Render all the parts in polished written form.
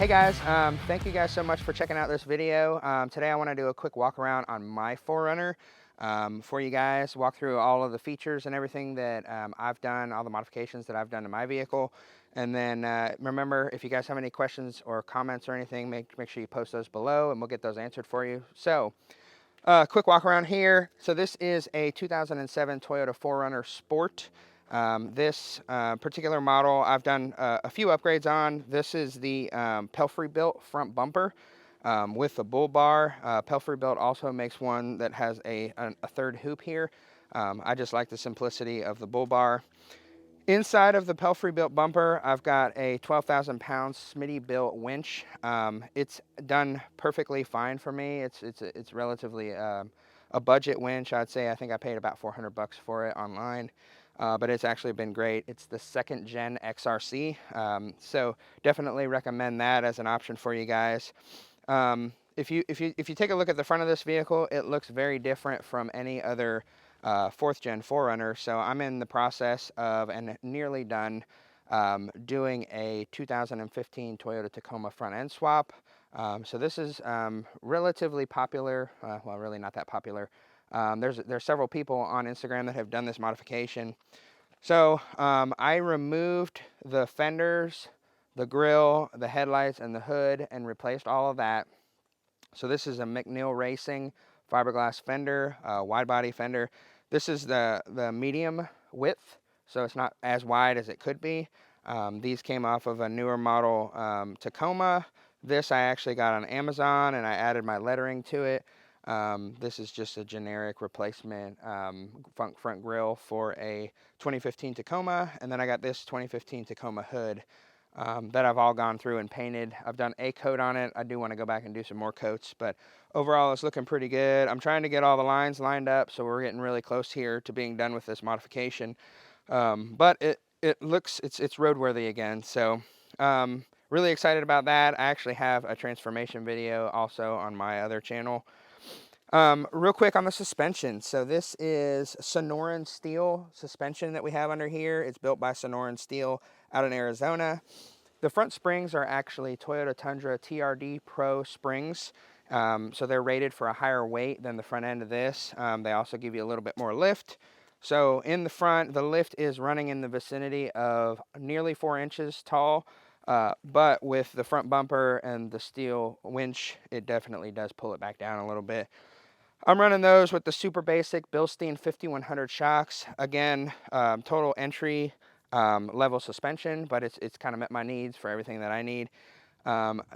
Hey guys, thank you guys so much for checking out this video. Today I want to do a quick walk around on my 4Runner for you guys, walk through all of the features and everything that I've done, all the modifications that I've done to my vehicle. And then remember, if you guys have any questions or comments or anything, make sure you post those below and we'll get those answered for you. So, quick walk around here. So this is a 2007 Toyota 4Runner Sport. This particular model I've done a few upgrades on. This is the Pelfrey built front bumper with the bull bar. Pelfrey built also makes one that has a third hoop here. I just like the simplicity of the bull bar. Inside of the Pelfrey built bumper, I've got a 12,000 pound Smitty built winch. It's done perfectly fine for me. It's relatively a budget winch. I'd say I think I paid about 400 bucks for it online, but it's actually been great. It's the 2nd gen XRC, so definitely recommend that as an option for you guys. If you take a look at the front of this vehicle, it looks very different from any other 4th gen 4Runner. So I'm in the process of and nearly done doing a 2015 Toyota Tacoma front end swap. So this is relatively popular. Well, really not that popular. There's several people on Instagram that have done this modification. So I removed the fenders, the grille, the headlights, and the hood, and replaced all of that. So this is a McNeil Racing fiberglass fender, wide body fender. This is the medium width, so it's not as wide as it could be. These came off of a newer model Tacoma. This I actually got on Amazon, and I added my lettering to it. This is just a generic replacement front grille for a 2015 Tacoma, and then I got this 2015 Tacoma hood that I've all gone through and painted. I've done a coat on it. I do want to go back and do some more coats, but overall it's looking pretty good. I'm trying to get all the lines lined up, so we're getting really close here to being done with this modification. But it looks, it's roadworthy again, so really excited about that. I actually have a transformation video also on my other channel. Real quick on the suspension. So this is Sonoran Steel suspension that we have under here. It's built by Sonoran Steel out in Arizona. The front springs are actually Toyota Tundra TRD Pro springs. So they're rated for a higher weight than the front end of this. They also give you a little bit more lift. So in the front, the lift is running in the vicinity of nearly 4 inches tall. But with the front bumper and the steel winch, it definitely does pull it back down a little bit. I'm running those with the super basic Bilstein 5100 shocks. Again, total entry level suspension, but it's kind of met my needs for everything that I need.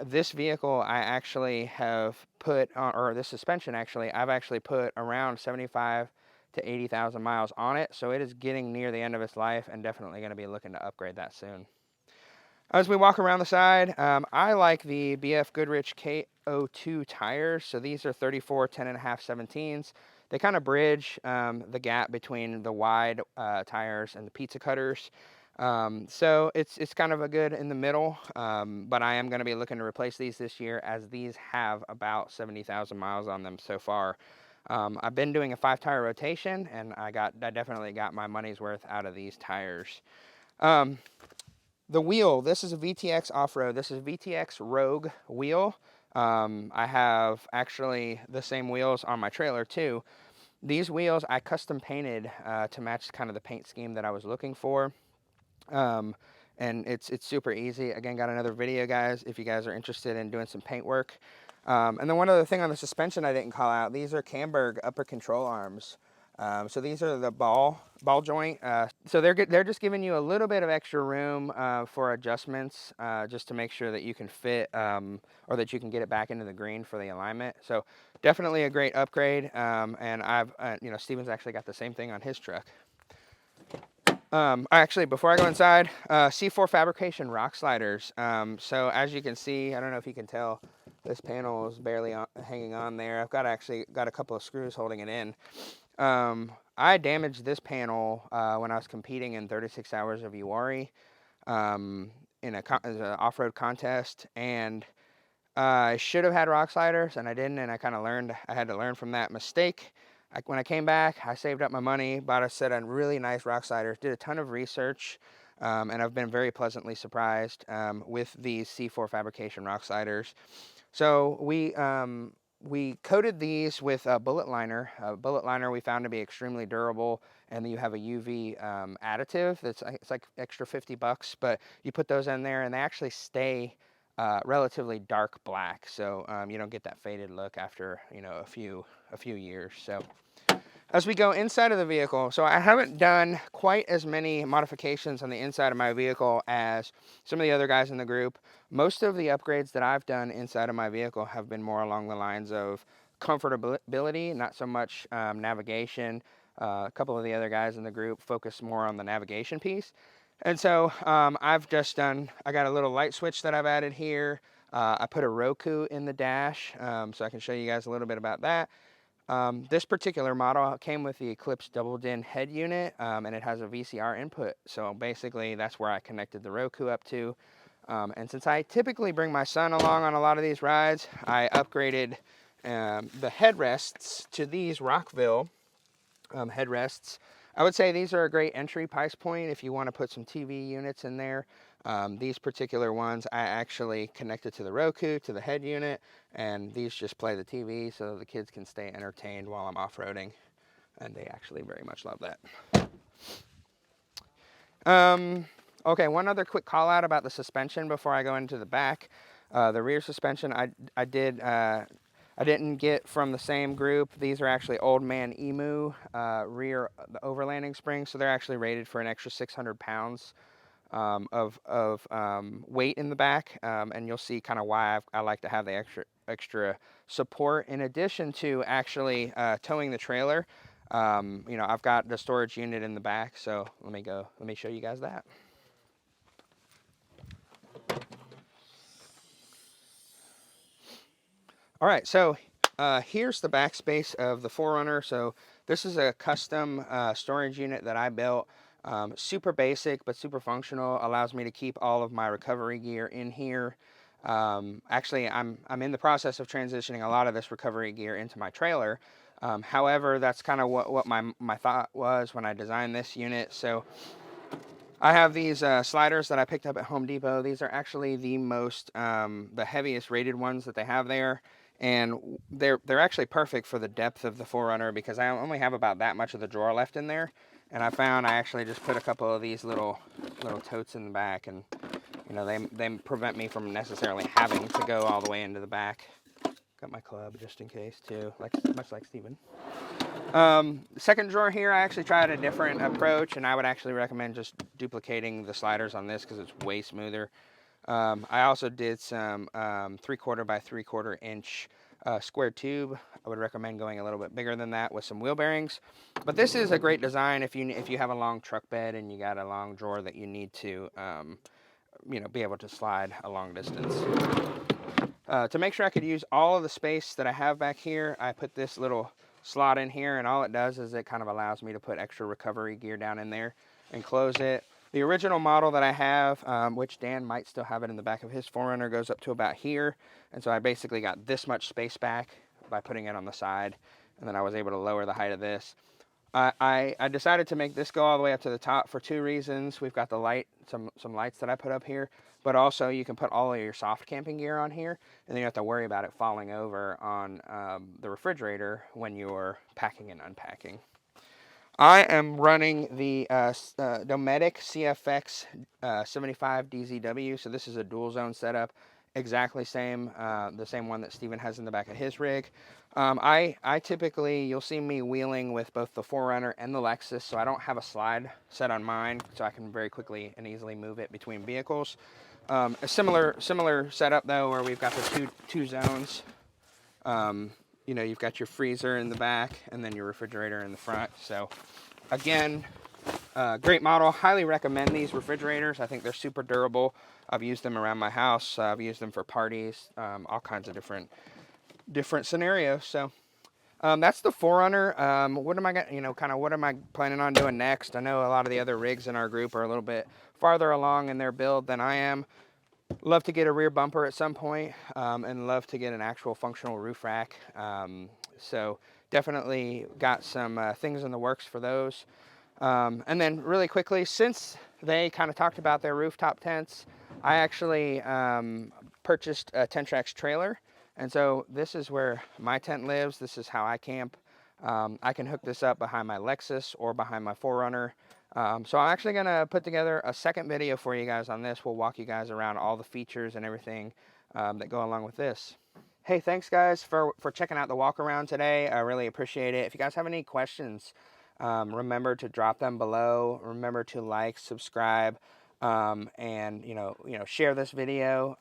This vehicle I actually have put on, or this suspension actually, I've actually put around 75 to 80,000 miles on it. So it is getting near the end of its life and definitely going to be looking to upgrade that soon. As we walk around the side, I like the BF Goodrich KO2 tires. So these are 34 10.5 17s. They kind of bridge the gap between the wide tires and the pizza cutters. So it's kind of a good in the middle, but I am going to be looking to replace these this year, as these have about 70,000 miles on them so far. I've been doing a 5-tire rotation, and I definitely got my money's worth out of these tires. The wheel, this is a VTX off-road. This is VTX Rogue wheel. I have actually the same wheels on my trailer too. These wheels I custom painted to match kind of the paint scheme that I was looking for. And it's super easy. Again, got another video, guys, if you guys are interested in doing some paint work. And then one other thing on the suspension I didn't call out, these are Camberg upper control arms. So these are the ball joint. So they're just giving you a little bit of extra room for adjustments, just to make sure that you can fit or that you can get it back into the green for the alignment. So definitely a great upgrade. And I've, Steven's actually got the same thing on his truck. Actually, before I go inside, C4 Fabrication rock sliders. So as you can see, I don't know if you can tell, this panel is barely hanging on there. I've actually got a couple of screws holding it in. I damaged this panel when I was competing in 36 Hours of Uwharrie in an off-road contest, and I should have had rock sliders, and I didn't, and I had to learn from that mistake. When I came back, I saved up my money, bought a set of really nice rock sliders, did a ton of research, and I've been very pleasantly surprised with these C4 Fabrication rock sliders. So we coated these with a bullet liner. Bullet liner we found to be extremely durable, and then you have a UV additive that's it's like extra $50, but you put those in there and they actually stay relatively dark black, so you don't get that faded look after a few years. So as we go inside of the vehicle, so I haven't done quite as many modifications on the inside of my vehicle as some of the other guys in the group. Most of the upgrades that I've done inside of my vehicle have been more along the lines of comfortability, not so much navigation. A couple of the other guys in the group focus more on the navigation piece. And so I've just done, I got a little light switch that I've added here. I put a Roku in the dash, so I can show you guys a little bit about that. This particular model came with the Eclipse double DIN head unit, and it has a VCR input. So basically that's where I connected the Roku up to. And since I typically bring my son along on a lot of these rides, I upgraded the headrests to these Rockville headrests. I would say these are a great entry price point if you want to put some TV units in there. These particular ones I actually connected to the Roku, to the head unit, and these just play the TV so the kids can stay entertained while I'm off-roading, and they actually very much love that. Okay, one other quick call out about the suspension before I go into the back. The rear suspension I didn't get from the same group. These are actually Old Man Emu rear the overlanding springs, so they're actually rated for an extra 600 pounds of weight in the back, and you'll see kind of why I like to have the extra support in addition to actually towing the trailer. I've got the storage unit in the back, so let me show you guys that. All right, so here's the backspace of the 4Runner. So this is a custom storage unit that I built. Super basic, but super functional. Allows me to keep all of my recovery gear in here. Actually, I'm in the process of transitioning a lot of this recovery gear into my trailer. However, that's kind of what my thought was when I designed this unit. So I have these sliders that I picked up at Home Depot. These are actually the heaviest rated ones that they have there. And they're actually perfect for the depth of the 4Runner because I only have about that much of the drawer left in there. And I found I actually just put a couple of these little totes in the back, and they prevent me from necessarily having to go all the way into the back. Got my club just in case too, much like Steven. Second drawer here, I actually tried a different approach, and I would actually recommend just duplicating the sliders on this because it's way smoother. I also did some 3/4 by 3/4 inch square tube. I would recommend going a little bit bigger than that with some wheel bearings. But this is a great design if you have a long truck bed and you got a long drawer that you need to be able to slide a long distance. To make sure I could use all of the space that I have back here, I put this little slot in here, and all it does is it kind of allows me to put extra recovery gear down in there and close it. The original model that I have, which Dan might still have it in the back of his 4Runner, goes up to about here. And so I basically got this much space back by putting it on the side. And then I was able to lower the height of this. I decided to make this go all the way up to the top for two reasons. We've got the light, some lights that I put up here. But also you can put all of your soft camping gear on here. And then you don't have to worry about it falling over on the refrigerator when you're packing and unpacking. I am running the Dometic CFX 75 DZW, so this is a dual zone setup, exactly the same one that Steven has in the back of his rig. I typically, you'll see me wheeling with both the 4Runner and the Lexus, so I don't have a slide set on mine, so I can very quickly and easily move it between vehicles. A similar setup though, where we've got the two zones. You've got your freezer in the back and then your refrigerator in the front. So again, great model. Highly recommend these refrigerators. I think they're super durable. I've used them around my house. I've used them for parties, all kinds of different scenarios. So that's the 4Runner. What am I planning on doing next? I know a lot of the other rigs in our group are a little bit farther along in their build than I am. Love to get a rear bumper at some point, and love to get an actual functional roof rack. So definitely got some things in the works for those. And then really quickly, since they kind of talked about their rooftop tents, I actually purchased a Tentrax trailer. And so this is where my tent lives. This is how I camp. I can hook this up behind my Lexus or behind my 4Runner. So I'm actually going to put together a second video for you guys on this. We'll walk you guys around all the features and everything that go along with this. Hey, thanks guys for checking out the walk around today. I really appreciate it. If you guys have any questions, remember to drop them below. Remember to like, subscribe, and share this video.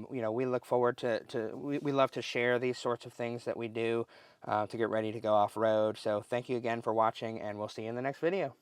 We look forward to we love to share these sorts of things that we do to get ready to go off road. So thank you again for watching, and we'll see you in the next video.